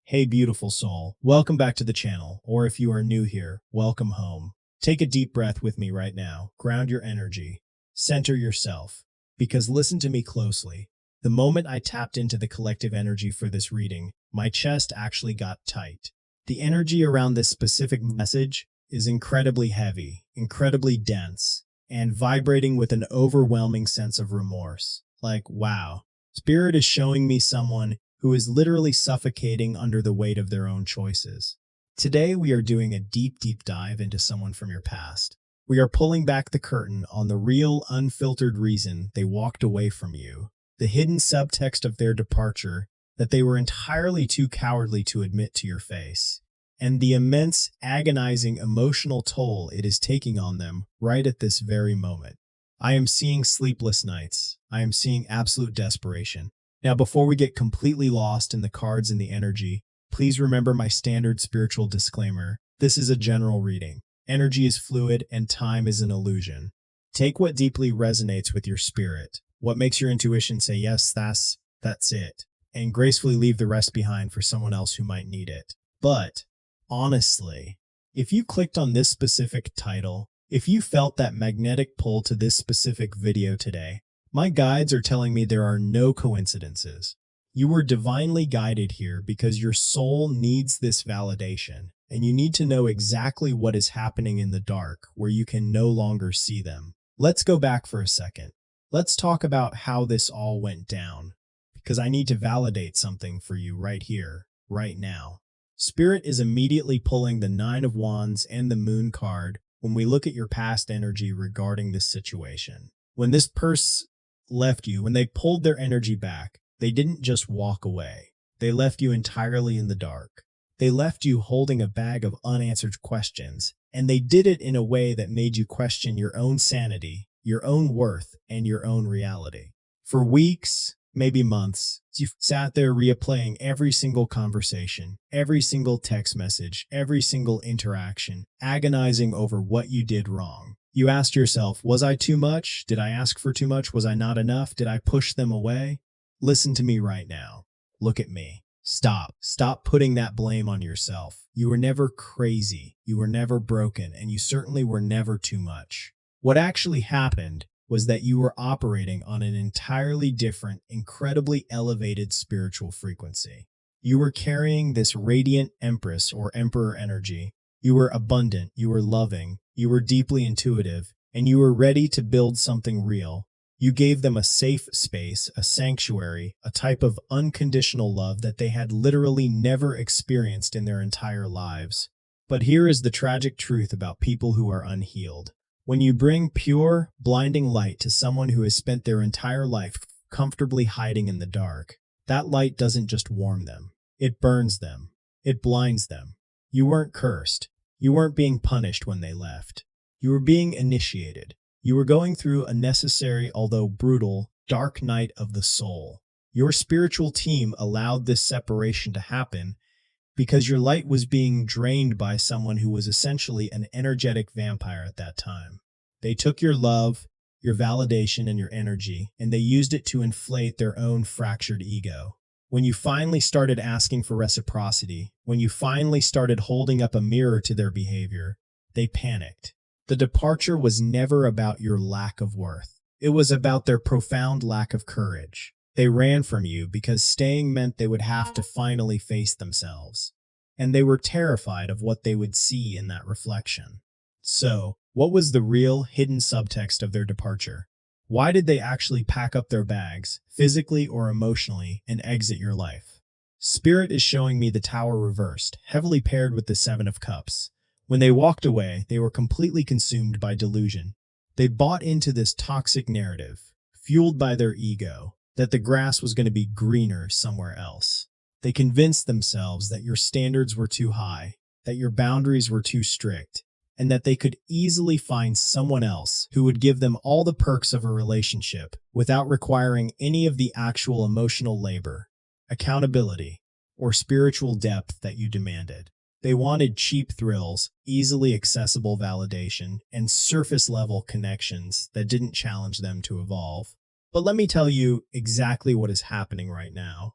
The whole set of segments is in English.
Hey beautiful soul, welcome back to the channel, or if you are new here, welcome home. Take a deep breath with me right now, ground your energy, center yourself, because listen to me closely. The moment I tapped into the collective energy for this reading, my chest actually got tight. The energy around this specific message is incredibly heavy, incredibly dense, and vibrating with an overwhelming sense of remorse. Like, wow, Spirit is showing me someone who is literally suffocating under the weight of their own choices. Today, we are doing a deep dive into someone from your past. We are pulling back the curtain on the real, unfiltered reason they walked away from you, the hidden subtext of their departure that they were entirely too cowardly to admit to your face, and the immense, agonizing emotional toll it is taking on them right at this very moment. I am seeing sleepless nights. I am seeing absolute desperation. Now, before we get completely lost in the cards and the energy, please remember my standard spiritual disclaimer. This is a general reading. Energy is fluid and time is an illusion. Take what deeply resonates with your spirit, what makes your intuition say, yes, that's it, and gracefully leave the rest behind for someone else who might need it. But, honestly, if you clicked on this specific title, if you felt that magnetic pull to this specific video today, my guides are telling me there are no coincidences. You were divinely guided here because your soul needs this validation, and you need to know exactly what is happening in the dark where you can no longer see them. Let's go back for a second. Let's talk about how this all went down, because I need to validate something for you right here, right now. Spirit is immediately pulling the Nine of Wands and the Moon card when we look at your past energy regarding this situation. When this person left you, when they pulled their energy back, they didn't just walk away. They left you entirely in the dark. They left you holding a bag of unanswered questions, and they did it in a way that made you question your own sanity, your own worth, and your own reality. For weeks, maybe months, you sat there replaying every single conversation, every single text message, every single interaction, agonizing over what you did wrong. You asked yourself, was I too much? Did I ask for too much? Was I not enough? Did I push them away? Listen to me right now. Look at me. Stop. Stop putting that blame on yourself. You were never crazy. You were never broken, and you certainly were never too much. What actually happened was that you were operating on an entirely different, incredibly elevated spiritual frequency. You were carrying this radiant Empress or Emperor energy. You were abundant. You were loving. You were deeply intuitive, and you were ready to build something real. You gave them a safe space, a sanctuary, a type of unconditional love that they had literally never experienced in their entire lives. But here is the tragic truth about people who are unhealed. When you bring pure, blinding light to someone who has spent their entire life comfortably hiding in the dark, that light doesn't just warm them. It burns them. It blinds them. You weren't cursed. You weren't being punished when they left. You were being initiated. You were going through a necessary, although brutal, dark night of the soul. Your spiritual team allowed this separation to happen because your light was being drained by someone who was essentially an energetic vampire at that time. They took your love, your validation, and your energy, and they used it to inflate their own fractured ego. When you finally started asking for reciprocity, when you finally started holding up a mirror to their behavior, they panicked. The departure was never about your lack of worth. It was about their profound lack of courage. They ran from you because staying meant they would have to finally face themselves. And they were terrified of what they would see in that reflection. So, what was the real, hidden subtext of their departure? Why did they actually pack up their bags, physically or emotionally, and exit your life? Spirit is showing me the Tower reversed, heavily paired with the Seven of Cups. When they walked away, they were completely consumed by delusion. They bought into this toxic narrative, fueled by their ego, that the grass was going to be greener somewhere else. They convinced themselves that your standards were too high, that your boundaries were too strict, and that they could easily find someone else who would give them all the perks of a relationship without requiring any of the actual emotional labor, accountability, or spiritual depth that you demanded. They wanted cheap thrills, easily accessible validation, and surface-level connections that didn't challenge them to evolve. But let me tell you exactly what is happening right now.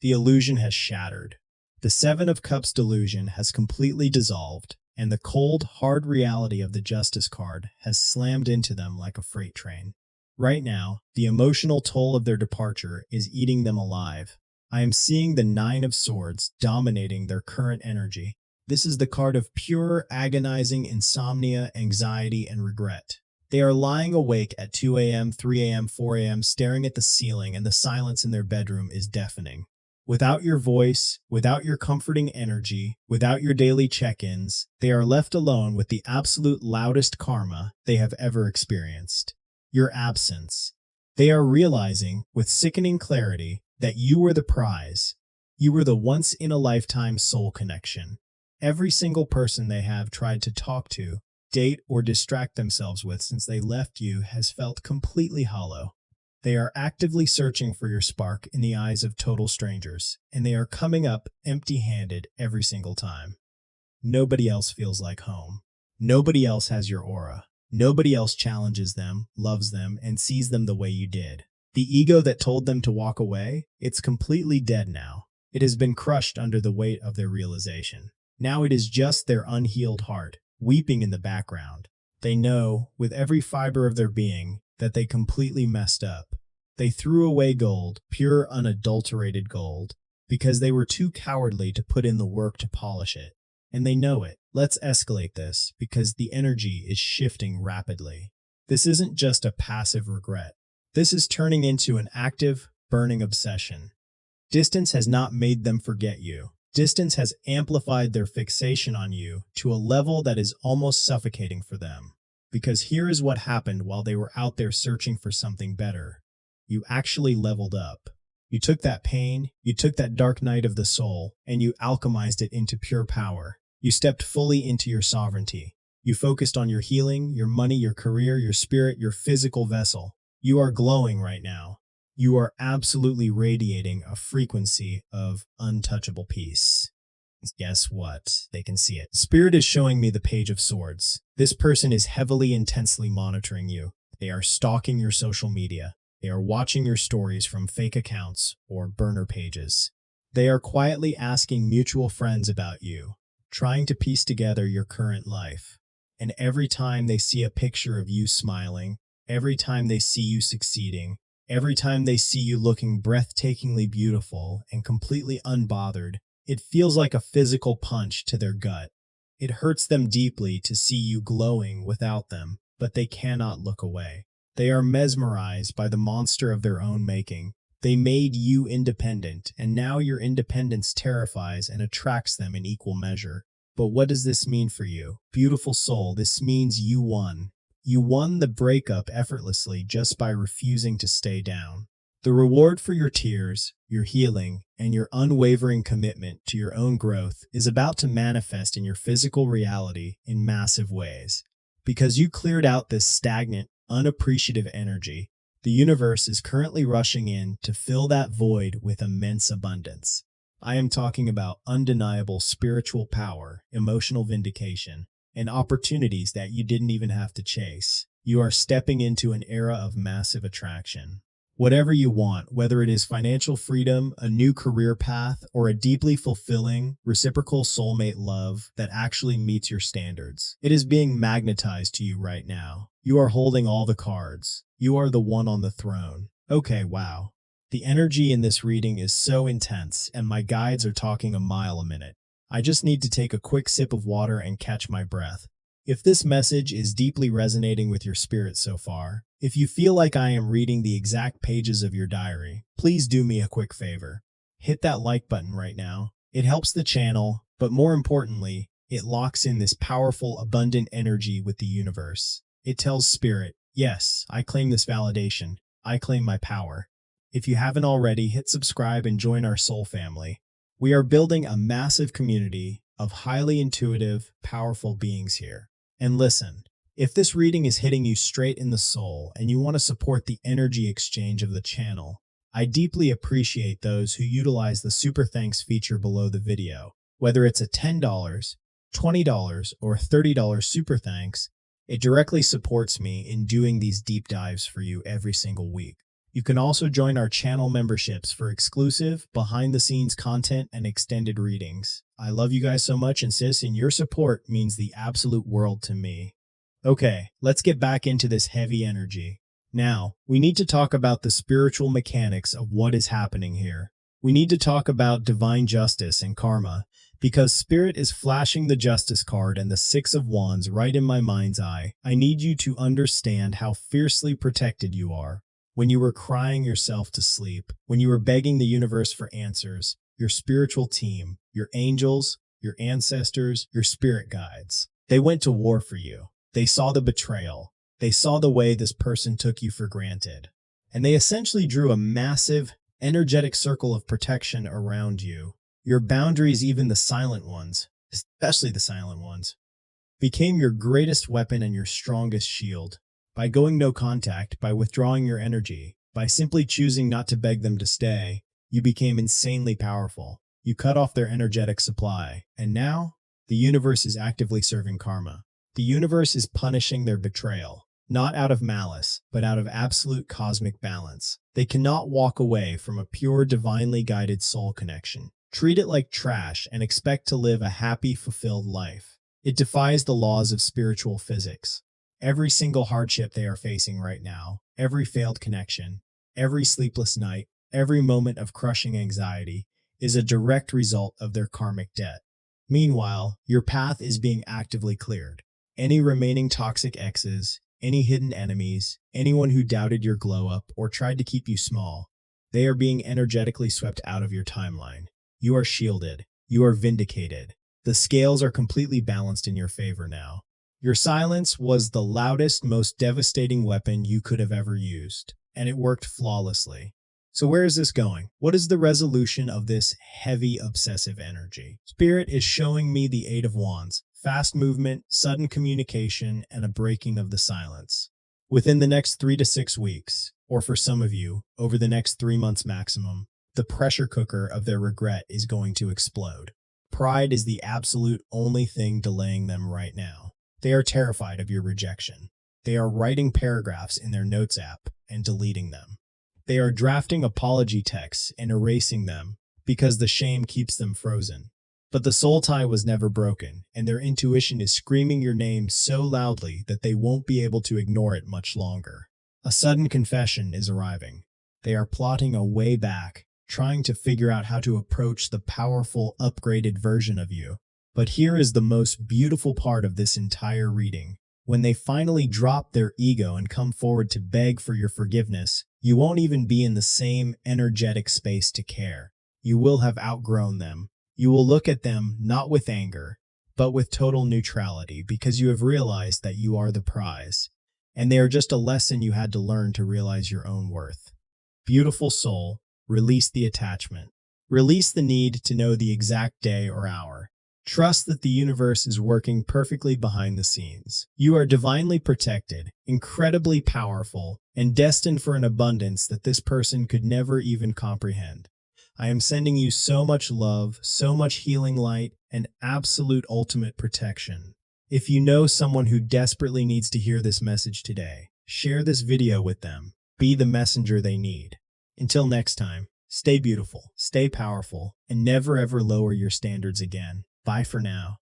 The illusion has shattered. The Seven of Cups delusion has completely dissolved, and the cold, hard reality of the Justice card has slammed into them like a freight train. Right now, the emotional toll of their departure is eating them alive. I am seeing the Nine of Swords dominating their current energy. This is the card of pure, agonizing insomnia, anxiety, and regret. They are lying awake at 2 a.m., 3 a.m., 4 a.m., staring at the ceiling, and the silence in their bedroom is deafening. Without your voice, without your comforting energy, without your daily check-ins, they are left alone with the absolute loudest karma they have ever experienced. Your absence. They are realizing, with sickening clarity, that you were the prize. You were the once-in-a-lifetime soul connection. Every single person they have tried to talk to, date, or distract themselves with since they left you has felt completely hollow. They are actively searching for your spark in the eyes of total strangers, and they are coming up empty-handed every single time. Nobody else feels like home. Nobody else has your aura. Nobody else challenges them, loves them, and sees them the way you did. The ego that told them to walk away, it's completely dead now. It has been crushed under the weight of their realization. Now it is just their unhealed heart, weeping in the background. They know, with every fiber of their being, that they completely messed up. They threw away gold, pure unadulterated gold, because they were too cowardly to put in the work to polish it. And they know it. Let's escalate this, because the energy is shifting rapidly. This isn't just a passive regret. This is turning into an active, burning obsession. Distance has not made them forget you. Distance has amplified their fixation on you to a level that is almost suffocating for them. Because here is what happened while they were out there searching for something better. You actually leveled up. You took that pain, you took that dark night of the soul, and you alchemized it into pure power. You stepped fully into your sovereignty. You focused on your healing, your money, your career, your spirit, your physical vessel. You are glowing right now. You are absolutely radiating a frequency of untouchable peace. Guess what? They can see it. Spirit is showing me the Page of Swords. This person is heavily, intensely monitoring you. They are stalking your social media. They are watching your stories from fake accounts or burner pages. They are quietly asking mutual friends about you, trying to piece together your current life. And every time they see a picture of you smiling, every time they see you succeeding, every time they see you looking breathtakingly beautiful and completely unbothered, it feels like a physical punch to their gut. It hurts them deeply to see you glowing without them, but they cannot look away. They are mesmerized by the monster of their own making. They made you independent, and now your independence terrifies and attracts them in equal measure. But what does this mean for you? Beautiful soul, this means you won. You won the breakup effortlessly just by refusing to stay down. The reward for your tears, your healing, and your unwavering commitment to your own growth is about to manifest in your physical reality in massive ways. Because you cleared out this stagnant, unappreciative energy, the universe is currently rushing in to fill that void with immense abundance. I am talking about undeniable spiritual power, emotional vindication, and opportunities that you didn't even have to chase. You are stepping into an era of massive attraction. Whatever you want, whether it is financial freedom, a new career path, or a deeply fulfilling, reciprocal soulmate love that actually meets your standards, it is being magnetized to you right now. You are holding all the cards. You are the one on the throne. Okay, wow. The energy in this reading is so intense, and my guides are talking a mile a minute. I just need to take a quick sip of water and catch my breath. If this message is deeply resonating with your spirit so far, if you feel like I am reading the exact pages of your diary, please do me a quick favor. Hit that like button right now. It helps the channel, but more importantly, it locks in this powerful, abundant energy with the universe. It tells Spirit, yes, I claim this validation. I claim my power. If you haven't already, hit subscribe and join our soul family. We are building a massive community of highly intuitive, powerful beings here. And listen, if this reading is hitting you straight in the soul and you want to support the energy exchange of the channel, I deeply appreciate those who utilize the Super Thanks feature below the video. Whether it's a $10, $20, or $30 Super Thanks, it directly supports me in doing these deep dives for you every single week. You can also join our channel memberships for exclusive, behind-the-scenes content and extended readings. I love you guys so much, and sis, and your support means the absolute world to me. Okay, let's get back into this heavy energy. Now, we need to talk about the spiritual mechanics of what is happening here. We need to talk about divine justice and karma, because Spirit is flashing the Justice card and the Six of Wands right in my mind's eye. I need you to understand how fiercely protected you are. When you were crying yourself to sleep, when you were begging the universe for answers, your spiritual team, your angels, your ancestors, your spirit guides, they went to war for you. They saw the betrayal. They saw the way this person took you for granted. And they essentially drew a massive, energetic circle of protection around you. Your boundaries, even the silent ones, especially the silent ones, became your greatest weapon and your strongest shield. By going no contact, by withdrawing your energy, by simply choosing not to beg them to stay, you became insanely powerful. You cut off their energetic supply, and now the universe is actively serving karma. The universe is punishing their betrayal, not out of malice, but out of absolute cosmic balance. They cannot walk away from a pure, divinely guided soul connection. Treat it like trash and expect to live a happy, fulfilled life. It defies the laws of spiritual physics. Every single hardship they are facing right now, every failed connection, every sleepless night, every moment of crushing anxiety is a direct result of their karmic debt. Meanwhile, your path is being actively cleared. Any remaining toxic exes, any hidden enemies, anyone who doubted your glow up or tried to keep you small, they are being energetically swept out of your timeline. You are shielded. You are vindicated. The scales are completely balanced in your favor now. Your silence was the loudest, most devastating weapon you could have ever used, and it worked flawlessly. So where is this going? What is the resolution of this heavy, obsessive energy? Spirit is showing me the Eight of Wands, fast movement, sudden communication, and a breaking of the silence. Within the next 3 to 6 weeks, or for some of you, over the next 3 months maximum, the pressure cooker of their regret is going to explode. Pride is the absolute only thing delaying them right now. They are terrified of your rejection. They are writing paragraphs in their notes app and deleting them. They are drafting apology texts and erasing them because the shame keeps them frozen. But the soul tie was never broken, and their intuition is screaming your name so loudly that they won't be able to ignore it much longer. A sudden confession is arriving. They are plotting a way back, trying to figure out how to approach the powerful, upgraded version of you. But here is the most beautiful part of this entire reading. When they finally drop their ego and come forward to beg for your forgiveness, you won't even be in the same energetic space to care. You will have outgrown them. You will look at them not with anger, but with total neutrality, because you have realized that you are the prize, and they are just a lesson you had to learn to realize your own worth. Beautiful soul, release the attachment. Release the need to know the exact day or hour. Trust that the universe is working perfectly behind the scenes. You are divinely protected, incredibly powerful, and destined for an abundance that this person could never even comprehend. I am sending you so much love, so much healing light, and absolute ultimate protection. If you know someone who desperately needs to hear this message today, share this video with them. Be the messenger they need. Until next time, stay beautiful, stay powerful, and never ever lower your standards again. Bye for now.